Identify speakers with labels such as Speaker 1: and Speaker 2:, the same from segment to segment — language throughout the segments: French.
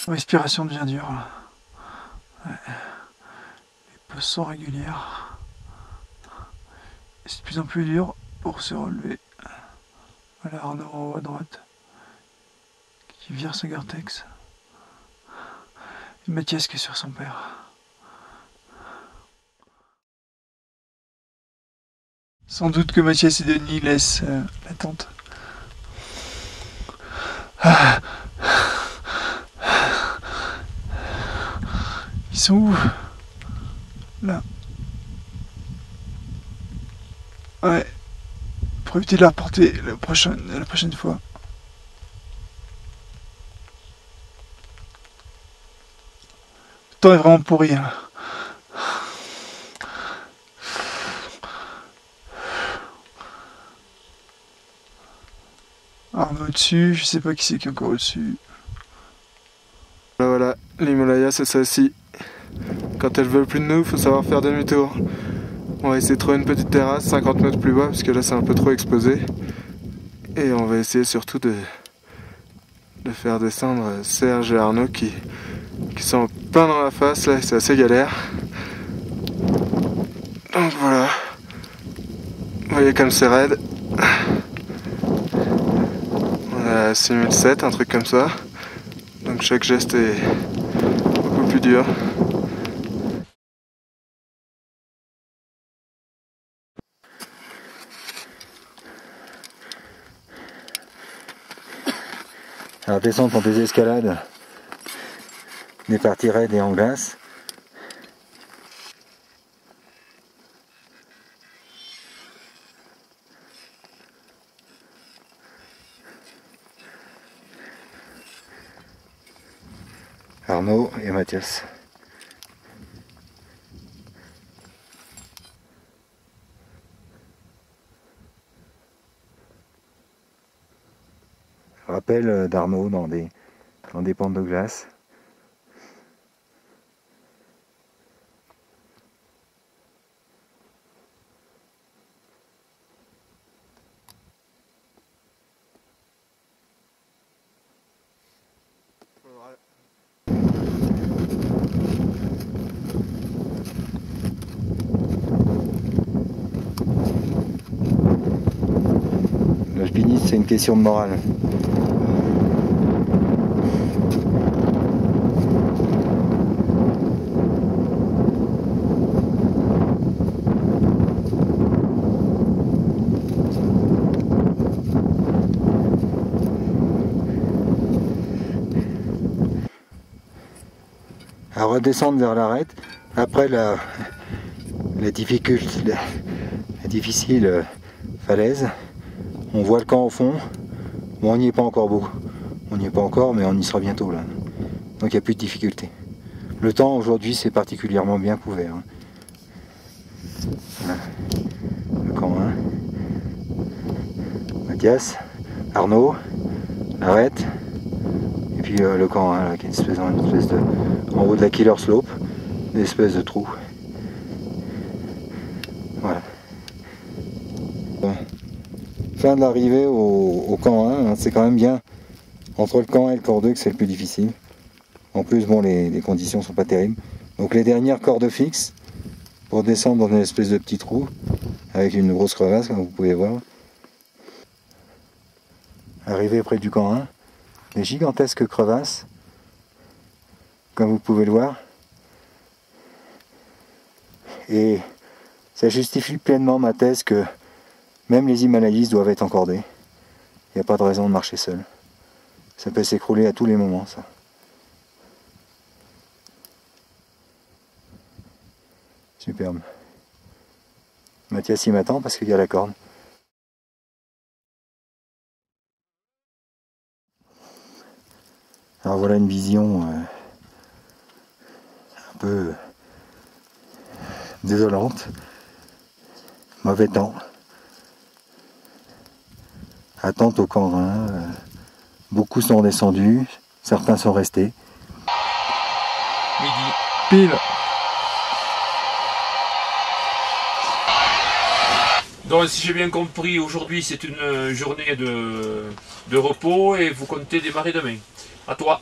Speaker 1: Respiration devient dure. Ouais. Les pauses sont régulières. C'est de plus en plus dur pour se relever. Voilà Arnaud en haut à droite qui vire ce Gore-Tex. Et Mathias qui est sur son père. Sans doute que Mathias et Denis laissent la tente. Ils sont où? Là. Ouais. Pour éviter de la reporter la prochaine fois. Le temps est vraiment pourri. Hein. Arnaud au-dessus, je sais pas qui c'est qui est encore au-dessus.
Speaker 2: Voilà, l'Himalaya c'est ça aussi. Quand elles veulent plus de nous, faut savoir faire demi-tour. On va essayer de trouver une petite terrasse 50 mètres plus bas, parce que là c'est un peu trop exposé. Et on va essayer surtout de faire descendre Serge et Arnaud qui sont plein dans la face, là c'est assez galère. Donc voilà. Vous voyez comme c'est raide. On a 6007, un truc comme ça. Donc chaque geste est beaucoup plus dur.
Speaker 3: Alors descendre pour des escalades, des parties raides et en glace. Arnaud et Mathias. Rappel d'Arnaud dans des pentes de glace. L'alpinisme, c'est une question de morale. À redescendre vers l'arête, après la difficile falaise, on voit le camp au fond. Bon, on n'y est pas encore beaucoup. On n'y est pas encore, mais on y sera bientôt là. Donc il n'y a plus de difficulté. Le temps aujourd'hui c'est particulièrement bien couvert. Hein. Voilà. Le camp 1. Mathias, Arnaud, l'arête. Et puis le camp 1 là, qui est une espèce de. En haut de la Killer Slope, une espèce de trou. Voilà. Bon. Fin de l'arrivée au camp 1, hein, c'est quand même bien. Entre le camp 1 et le corps 2 que c'est le plus difficile. En plus, bon, les conditions sont pas terribles. Donc les dernières cordes fixes pour descendre dans une espèce de petit trou avec une grosse crevasse, comme vous pouvez voir. Arrivé près du camp 1, des gigantesques crevasses, comme vous pouvez le voir. Et ça justifie pleinement ma thèse que même les Himalayistes doivent être encordés. Il n'y a pas de raison de marcher seul. Ça peut s'écrouler à tous les moments, ça. Superbe. Mathias y m'attend parce qu'il y a la corde. Alors voilà une vision un peu désolante. Mauvais temps. Attente au camp 1. Beaucoup sont descendus, certains sont restés.
Speaker 1: Midi. Pile.
Speaker 4: Donc si j'ai bien compris, aujourd'hui c'est une journée de repos et vous comptez démarrer demain. À toi.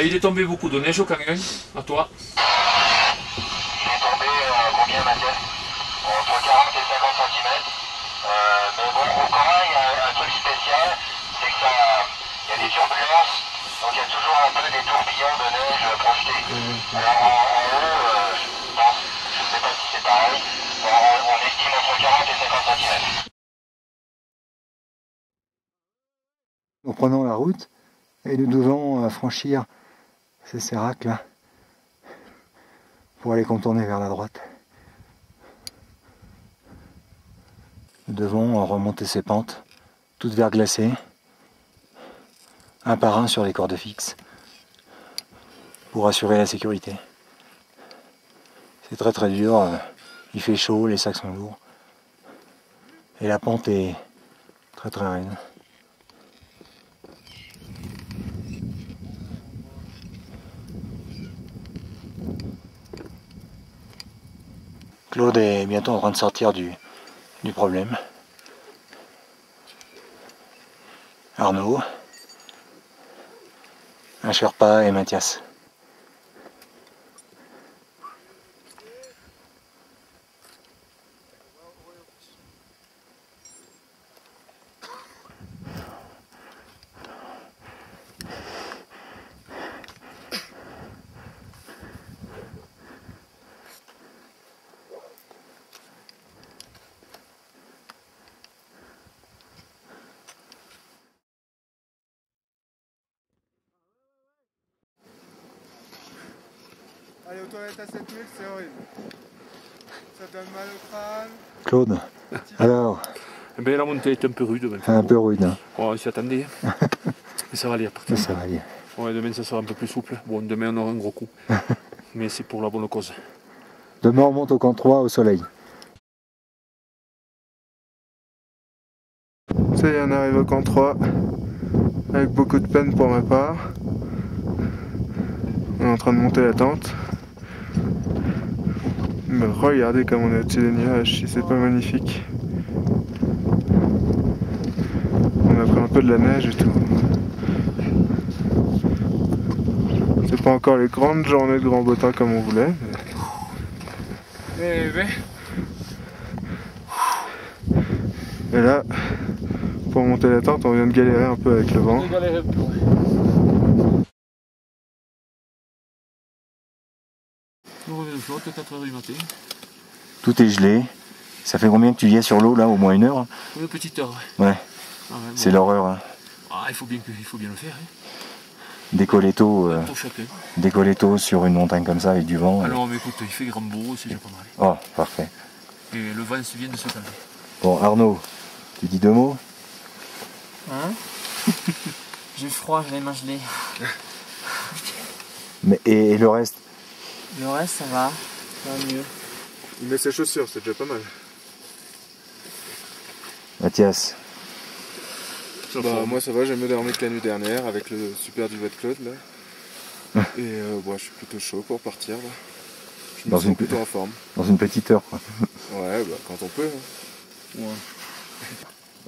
Speaker 4: Il est tombé beaucoup de neige au camion, à toi.
Speaker 5: Il est tombé combien, Mathias? Entre 40 et 50 cm. Mais bon, au camp, il y a un truc spécial, c'est que il y a des turbulences, donc il y a toujours un peu des tourbillons de neige projetés. Alors en haut, je ne sais pas si c'est pareil, on estime entre 40 et 50 cm.
Speaker 3: Nous prenons la route et nous devons franchir ces séracs là pour aller contourner vers la droite. Nous devons remonter ces pentes, toutes verglacées, un par un sur les cordes fixes, pour assurer la sécurité. C'est très très dur, il fait chaud, les sacs sont lourds, et la pente est très très raide. Claude est bientôt en train de sortir du problème. Arnaud, un Sherpa et Mathias.
Speaker 2: Aller aux toilettes à 7000, c'est horrible. Ça donne mal au crâne.
Speaker 3: Claude, alors,
Speaker 4: Ben, la montée est un peu rude.
Speaker 3: un peu rude. Hein.
Speaker 4: On s'y attendait. Mais ça va aller après.
Speaker 3: Mais ça va aller.
Speaker 4: Ouais, demain ça sera un peu plus souple. Bon, demain on aura un gros coup. Mais c'est pour la bonne cause.
Speaker 3: Demain on monte au camp 3 au soleil.
Speaker 2: Ça y est, on arrive au camp 3, avec beaucoup de peine pour ma part. On est en train de monter la tente. Mais regardez comme on est au-dessus des nuages, si c'est pas magnifique. On a pris un peu de la neige et tout. C'est pas encore les grandes journées de grand beau temps comme on voulait. Mais... Et là, pour monter la tente, on vient de galérer un peu avec le vent.
Speaker 4: Nous revenons de flotte, 4h du matin.
Speaker 3: Tout est gelé. Ça fait combien que tu y es sur l'eau là? Au moins 1 heure?
Speaker 4: Une petite heure.
Speaker 3: Ouais.
Speaker 4: Ah ouais,
Speaker 3: C'est
Speaker 4: bon.
Speaker 3: l'horreur. Hein.
Speaker 4: Ah, il faut bien le faire. Hein.
Speaker 3: Décoller tôt,
Speaker 4: Pour chacun.
Speaker 3: décoller tôt sur une montagne comme ça avec du vent.
Speaker 4: Alors, mais écoute, il fait grand beau, c'est déjà pas mal.
Speaker 3: Oh, parfait.
Speaker 4: Et le vent vient de se calmer.
Speaker 3: Bon, Arnaud, tu dis 2 mots?
Speaker 6: Hein? J'ai froid, j'ai les mains gelées.
Speaker 3: Mais, et le reste?
Speaker 6: Le reste, ça va mieux.
Speaker 2: Il met ses chaussures, c'est déjà pas mal.
Speaker 3: Mathias?
Speaker 2: Bah, moi ça va, j'ai mieux dormi que la nuit dernière avec le super duvet de Claude là. Et bon, je suis plutôt chaud pour partir là. Je me sens plutôt en forme.
Speaker 3: Dans une petite heure quoi.
Speaker 2: Ouais, bah quand on peut. Hein.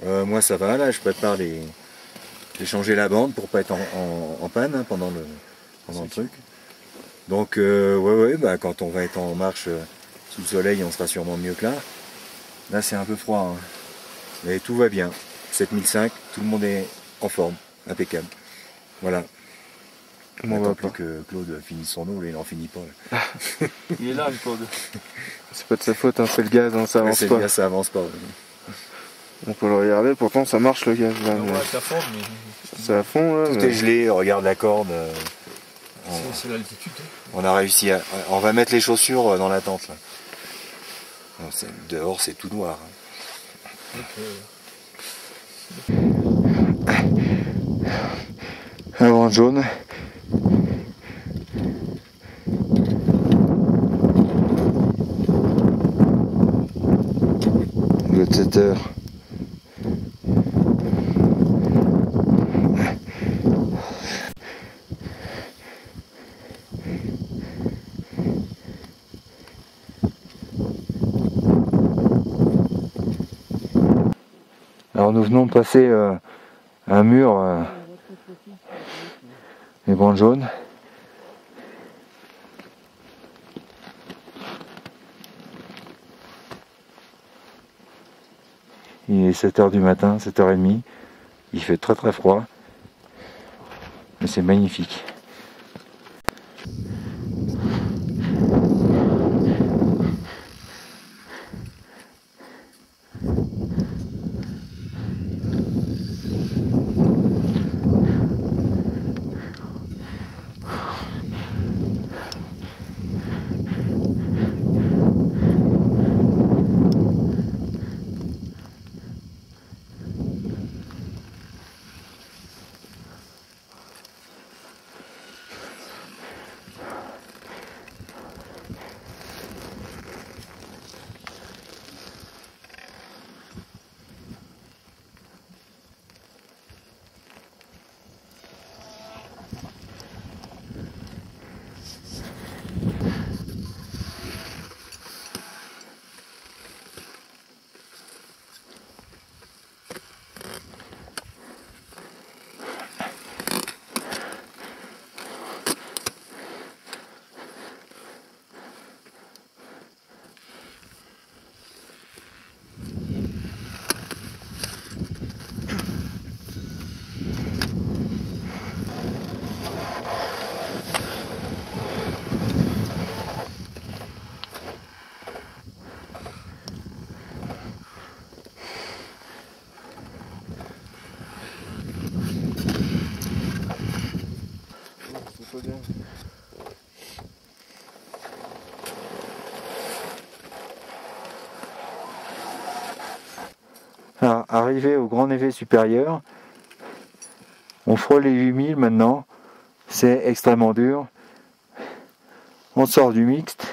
Speaker 3: Ouais. Moi ça va, là je prépare j'ai changé la bande pour pas être en panne hein, pendant le truc. Donc ouais, bah, quand on va être en marche sous le soleil on sera sûrement mieux que là. Là c'est un peu froid, hein. Mais tout va bien. 7005, tout le monde est en forme, impeccable. Voilà. On va plus que Claude finisse son eau, là, il n'en finit pas. Là.
Speaker 6: Il est là, le Claude.
Speaker 2: C'est pas de sa faute, hein, c'est le gaz, hein, ça avance pas.
Speaker 3: Le gaz, ça avance pas.
Speaker 2: On peut le regarder, pourtant ça marche le gaz là.
Speaker 6: Ouais, ça fond, mais...
Speaker 2: C'est à fond là.
Speaker 3: Tout est gelé, regarde la corde.
Speaker 4: C'est l'altitude.
Speaker 3: On a réussi à... On va mettre les chaussures dans la tente là. Non, dehors c'est tout noir. Un vent jaune. Le 7 heures. Alors nous venons de passer un mur, les bandes jaunes, Il est 7h du matin, 7h30. Il fait très très froid. Mais c'est magnifique. Alors, arrivé au grand névé supérieur, on frôle les 8000 maintenant, c'est extrêmement dur. On sort du mixte.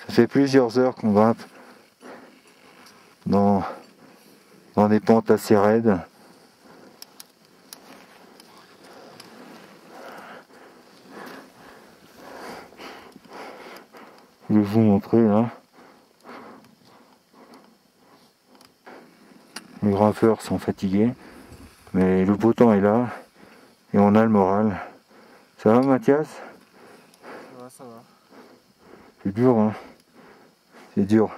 Speaker 3: Ça fait plusieurs heures qu'on grimpe dans des pentes assez raides. Je vais vous montrer là. Les grimpeurs sont fatigués, mais le beau temps est là et on a le moral. Ça va Mathias?
Speaker 2: Ça va.
Speaker 3: C'est dur, hein? C'est dur.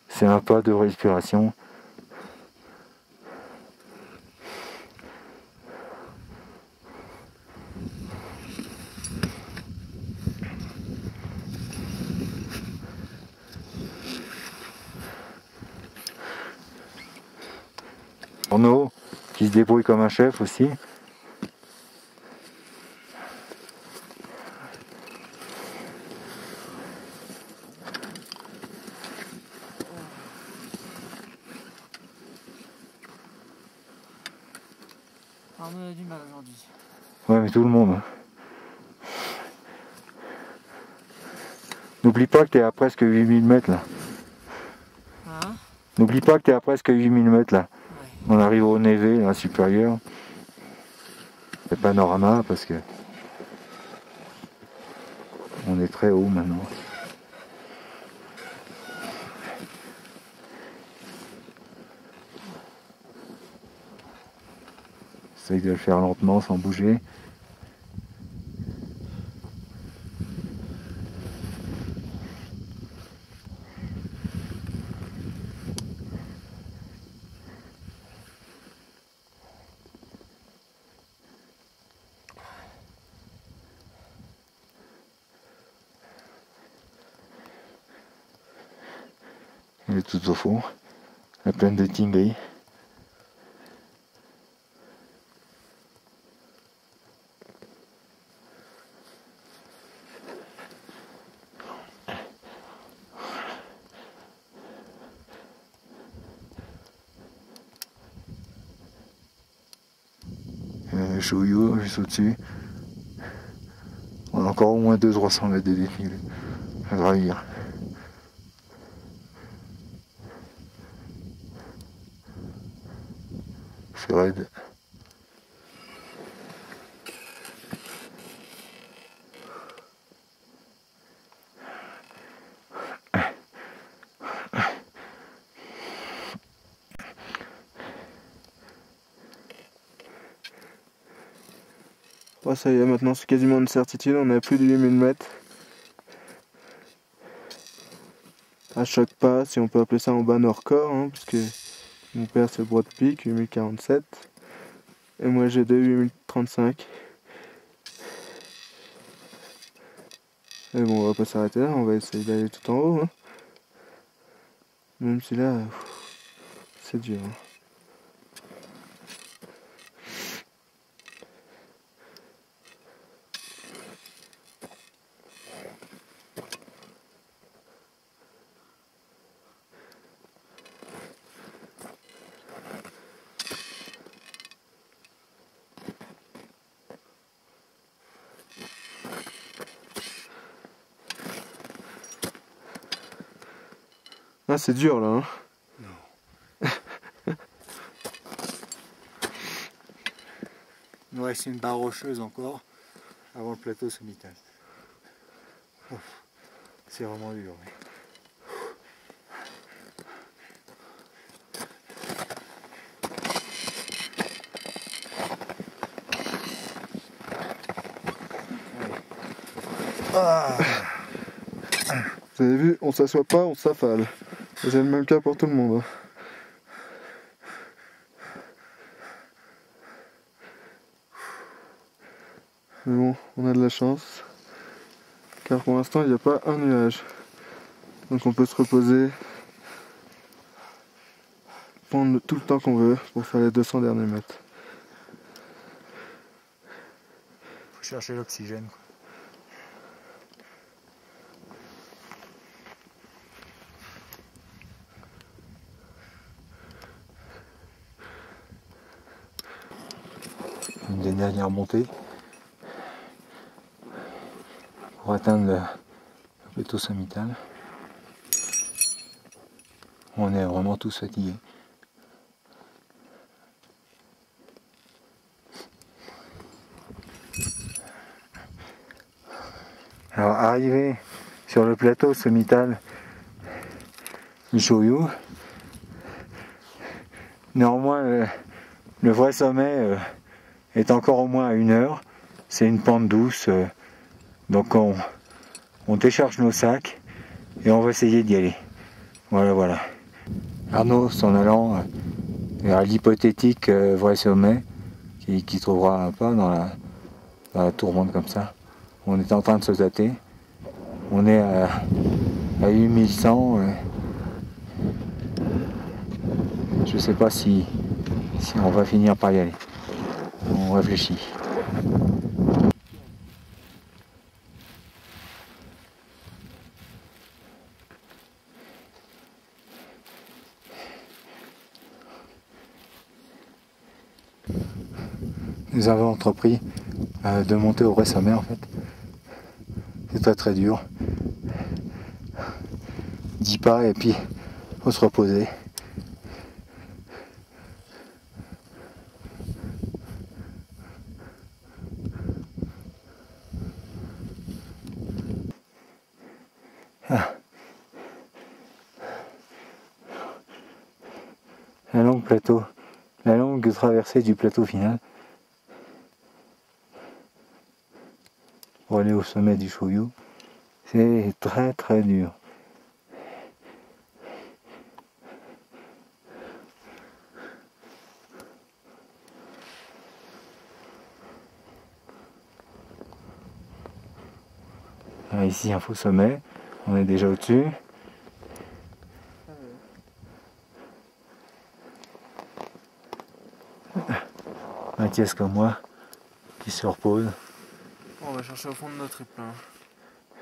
Speaker 3: C'est un pas de respiration. Arnaud, qui se débrouille comme un chef aussi.
Speaker 6: Arnaud a du mal aujourd'hui.
Speaker 3: Ouais, mais tout le monde. N'oublie pas que t'es à presque 8000 mètres là.
Speaker 6: Hein?
Speaker 3: N'oublie pas que t'es à presque 8000 mètres là.
Speaker 6: Ouais.
Speaker 3: On arrive au névé là, supérieur. C'est panorama parce que on est très haut maintenant. Essaye de le faire lentement sans bouger. Elle est tout au fond, la plaine de Tingri. Chouillou juste au-dessus. On a encore au moins 200-300 mètres de dénivelé à gravir. C'est raide.
Speaker 2: Oh, ça y est, maintenant c'est quasiment une certitude, on a plus de 8000 mètres. À chaque pas, si on peut appeler ça en bas nos records, hein, puisque mon père c'est Broad Peak, 8047. Et moi j'ai 8035. Et bon, on va pas s'arrêter là, on va essayer d'aller tout en haut. Hein. Même si là, c'est dur. Hein. Ah, c'est dur là. Hein.
Speaker 3: Il nous reste une barre rocheuse encore avant le plateau sommital. C'est vraiment dur. Oui.
Speaker 2: Ah. Vous avez vu, on s'assoit pas, on s'affale. Et c'est le même cas pour tout le monde. Hein. Mais bon, on a de la chance. Car pour l'instant, il n'y a pas un nuage. Donc on peut se reposer, prendre tout le temps qu'on veut pour faire les 200 derniers mètres.
Speaker 3: Faut chercher l'oxygène. Une des dernières montées pour atteindre le plateau sommital. On est vraiment tous fatigués. Alors arrivé sur le plateau sommital du Chouyou, néanmoins le vrai sommet est encore au moins à 1 heure. C'est une pente douce, donc on décharge nos sacs et on va essayer d'y aller. Voilà. Arnaud s'en allant vers l'hypothétique vrai sommet qui trouvera un pas dans la tourmente comme ça. On est en train de se tâter. On est à 8100. Je sais pas si on va finir par y aller. On réfléchit. Nous avons entrepris de monter au vrai sommet en fait. C'est très dur. 10 pas et puis faut se reposer. La longue traversée du plateau final pour aller au sommet du Chouyou, c'est très dur. Alors ici un faux sommet, on est déjà au-dessus. Mathias comme moi qui se repose.
Speaker 2: On va chercher au fond de notre épin.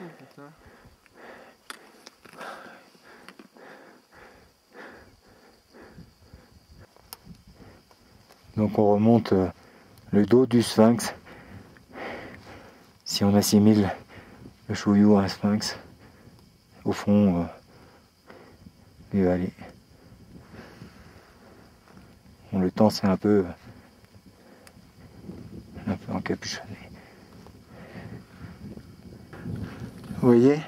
Speaker 2: Oh, putain.
Speaker 3: Donc on remonte le dos du sphinx. Si on assimile le Chouyou à un sphinx, au fond des vallées. Bon, le temps c'est un peu encapuchonné. Vous voyez,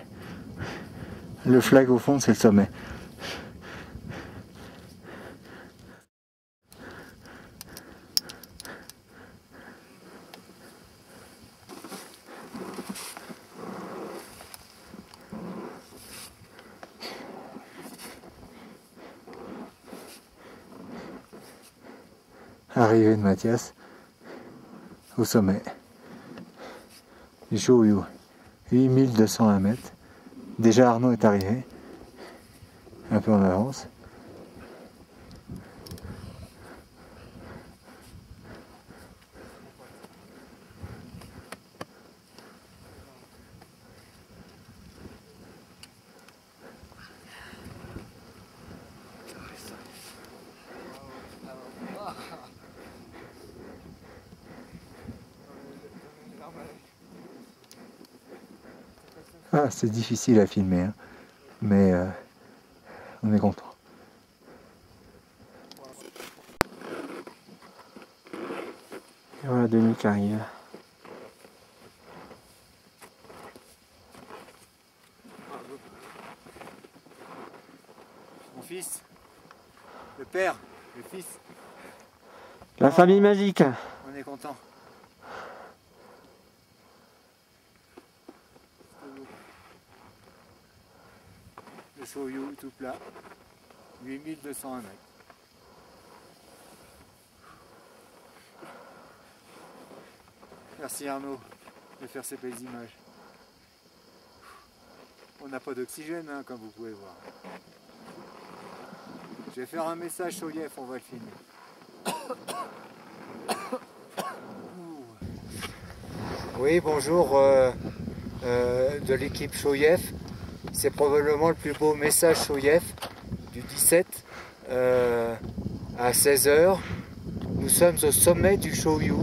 Speaker 3: le flag au fond c'est le sommet. arrivée de Mathias au sommet du Shōyū, 8201 mètres. Déjà Arnaud est arrivé, un peu en avance. Ah, c'est difficile à filmer, hein. Mais on est content.
Speaker 6: Et voilà Denis qui arrive.
Speaker 3: Mon fils, le père, le fils,
Speaker 6: La famille magique.
Speaker 3: on est content. Le Shōyū tout plat, 8201 mètres. Merci Arnaud de faire ces belles images. On n'a pas d'oxygène, hein, comme vous pouvez voir. Je vais faire un message Shōyef, on va le filmer. Oui, bonjour de l'équipe Shōyef. C'est probablement le plus beau message Shōyef du 17 à 16h. Nous sommes au sommet du Shōyū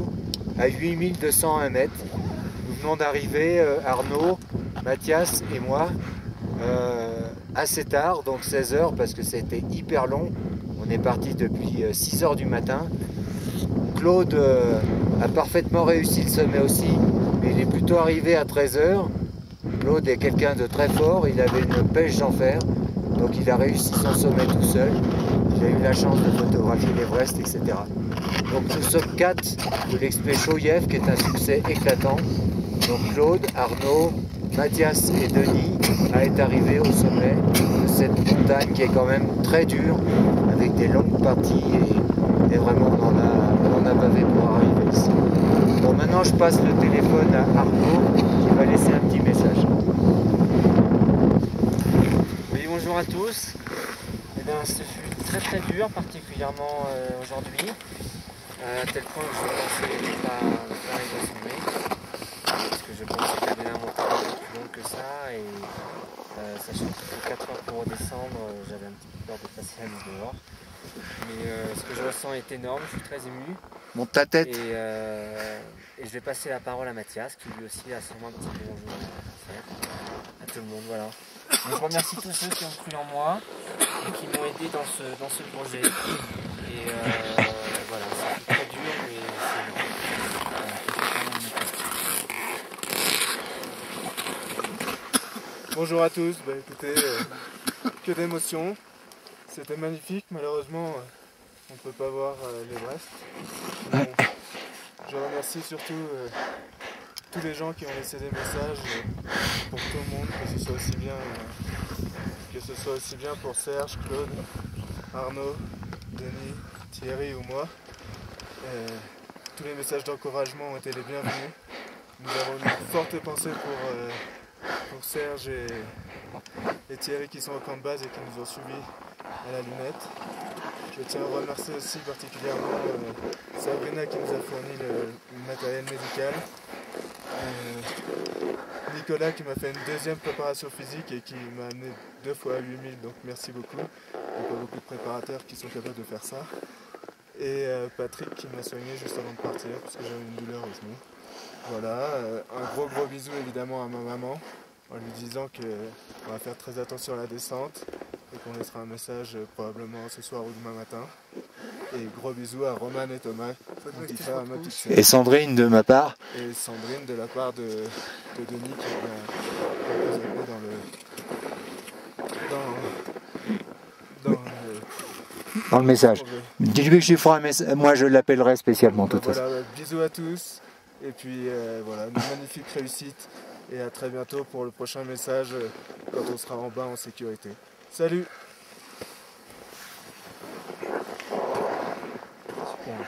Speaker 3: à 8201 mètres. Nous venons d'arriver, Arnaud, Mathias et moi, assez tard, donc 16h parce que c'était hyper long. On est parti depuis 6h du matin. Claude a parfaitement réussi le sommet aussi, mais il est plutôt arrivé à 13h. Claude est quelqu'un de très fort, il avait une pêche d'enfer, donc il a réussi son sommet tout seul. Il a eu la chance de photographier l'Everest, etc. Donc nous sommes 4 de l'expé Shōyef, qui est un succès éclatant. Donc Claude, Arnaud, Mathias et Denis à être arrivés au sommet de cette montagne qui est quand même très dure, avec des longues parties et vraiment on en a bavé pour arriver ici. Bon, maintenant je passe le téléphone à Arnaud qui va laisser un petit message.
Speaker 6: Oui, bonjour à tous. Eh bien, ce fut très très dur, particulièrement aujourd'hui, à tel point que je pensais pas arriver au sommet, parce que je pensais qu'il y avait un montagne plus long que ça, et sachant qu'il faut 4 heures pour redescendre, j'avais un petit peu peur de passer la nuit dehors. Mais ce que je ressens est énorme, je suis très ému.
Speaker 3: Monte ta tête.
Speaker 6: Et je vais passer la parole à Mathias, qui lui aussi a sûrement un petit bonjour à faire à tout le monde. Voilà. Donc, je remercie tous ceux qui ont cru en moi et qui m'ont aidé dans ce projet. Et voilà, c'est très dur, mais c'est
Speaker 2: Bonjour à tous, bah écoutez, que d'émotions. C'était magnifique, malheureusement on ne peut pas voir l'Everest. Bon, je remercie surtout tous les gens qui ont laissé des messages pour tout le monde, que ce soit aussi bien pour Serge, Claude, Arnaud, Denis, Thierry ou moi. Tous les messages d'encouragement ont été les bienvenus. Nous avons une forte pensée pour Serge et Thierry qui sont au camp de base et qui nous ont suivis à la lunette. Je tiens à remercier aussi particulièrement Sabrina qui nous a fourni le matériel médical, Nicolas qui m'a fait une deuxième préparation physique et qui m'a amené 2 fois à 8000, donc merci beaucoup. Il n'y a pas beaucoup de préparateurs qui sont capables de faire ça. Et Patrick qui m'a soigné juste avant de partir parce que j'avais une douleur au genou. Voilà, un gros bisou évidemment à ma maman en lui disant qu'on va faire très attention à la descente et qu'on laissera un message probablement ce soir ou demain matin. Et gros bisous à Roman et Thomas, mon petit frère et ma petite sœur.
Speaker 3: Et Sandrine de ma part.
Speaker 2: Et Sandrine de la part de Denis qui m'a présenté
Speaker 3: dans le message. Dis-lui que je lui ferai un message. Moi je l'appellerai spécialement de toute façon.
Speaker 2: Voilà, bisous à tous. Et puis voilà, une magnifique réussite. Et à très bientôt pour le prochain message quand on sera en bas en sécurité. Salut!
Speaker 6: super.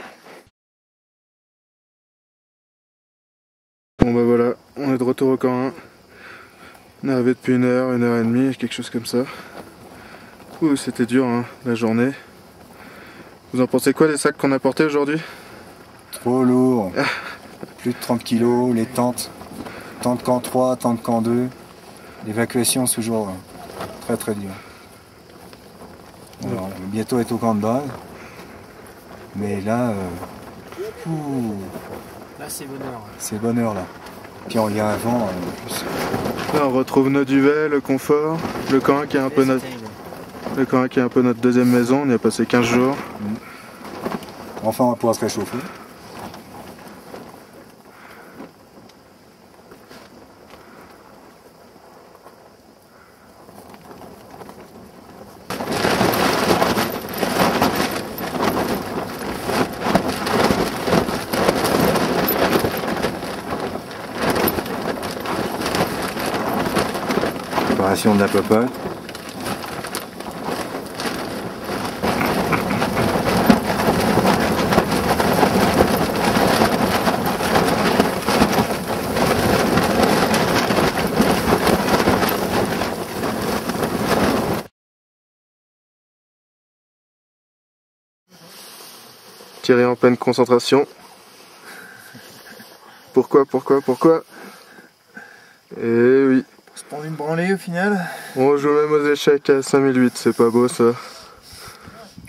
Speaker 2: Bon bah voilà, on est de retour au camp 1. On est arrivé depuis 1h et demie, quelque chose comme ça. Ouh, c'était dur hein, la journée. Vous en pensez quoi des sacs qu'on a portés aujourd'hui?
Speaker 3: Trop lourd. Plus de 30 kg, les tentes. Tente camp 3, tente camp 2. L'évacuation c'est toujours très très dur. Alors, bientôt être au camp de base. Mais là,
Speaker 6: Là c'est bonheur.
Speaker 3: c'est bonheur là. Puis il y a un vent en plus.
Speaker 2: Là on retrouve nos duvets, le confort, le camp 1 qui est un peu notre... Le camp 1 qui est un peu notre deuxième maison, on y a passé 15 jours.
Speaker 3: Enfin on va pouvoir se réchauffer. Préparation de la popote.
Speaker 2: Thierry en pleine concentration. Pourquoi? Eh oui.
Speaker 1: On se prend une branlée au final.
Speaker 2: On joue même aux échecs à 5008, c'est pas beau ça.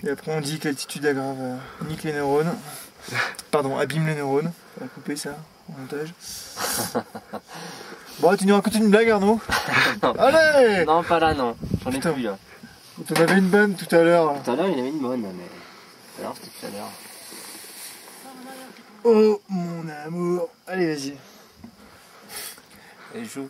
Speaker 1: Et après on dit que l'altitude aggrave, nique les neurones. Pardon, abîme les neurones. On va couper ça en montage. Bon, tu nous racontes une blague Arnaud? Allez!
Speaker 6: Non, pas là, non. J'en ai
Speaker 1: Putain.
Speaker 6: plus là.
Speaker 1: T'en avais une bonne tout à l'heure.
Speaker 6: Tout à l'heure, il y en avait une bonne, mais. Alors, c'était tout à l'heure.
Speaker 1: Oh mon amour. Allez, vas-y.
Speaker 6: Et joue.